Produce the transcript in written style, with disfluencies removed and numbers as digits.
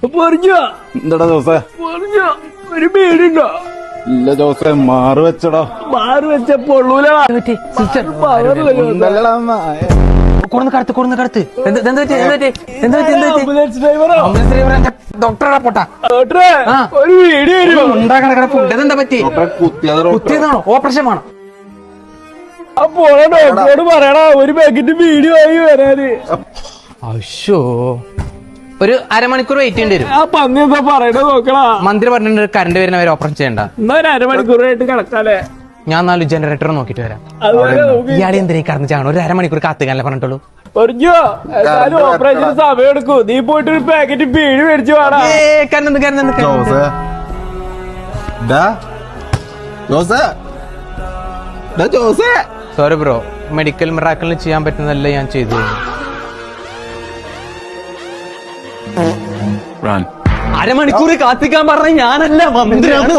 എന്താടാ ജോസേ? ഒരു പേടിണ്ടോ? ഇല്ല ജോസേ, മാറ് വെച്ചടാ. മാറി വെച്ചപ്പോഴൂല ഡോക്ടറാ പൊട്ടാ ഒരു വീഡിയോ എന്താ പറ്റി? കുത്തിയതാണോ? ഓപ്പറേഷൻ വേണം. അപ്പോഴാ ഡോക്ടറോട് പറയടാ ഒരു പാക്കറ്റ് വീഡിയോ ആയി വരാന്. അശ്ശോ, ഒരു അരമണിക്കൂർ വെയിറ്റ് ചെയ്യേണ്ടി വരും. ആ പന്നി എന്താ പറയണ നോക്കടാ. മന്ത്രി പറഞ്ഞിട്ട് കറണ്ട് വരുന്നവരെ ഓപ്പറേഷൻ ചെയ്യണ്ട. എന്നാ ഒരു അരമണിക്കൂറായിട്ട് കിടക്കാല്ലേ? ഞാൻ 4 ജനറേറ്റർ നോക്കിട്ട് വരാം. അതുപോലെ നമുക്ക് ഇയാളെ എന്തിനീ കടന്നു ചാണോ? ഒരു അരമണിക്കൂർ കാത്തുകാനല്ലേ പറഞ്ഞിട്ടുള്ളൂ. പറഞ്ഞോ എന്നാലും ഓപ്പറേഷന് സമയം എടുക്കും. നീ പോയിട്ട് ഒരു പാക്കറ്റ് വീഡിയോ മേടിച്ചു വേടാ. ജോസേ, ജോസേ, ജോസേ. സോറി ബ്രോ, മെഡിക്കൽ മിറാക്കിളിന് ചെയ്യാൻ പറ്റുന്നതല്ല ഞാൻ ചെയ്തു. അരമണിക്കൂർ കാത്തിക്കാൻ പറഞ്ഞ ഞാനല്ല, മന്ത്രിയാണ്.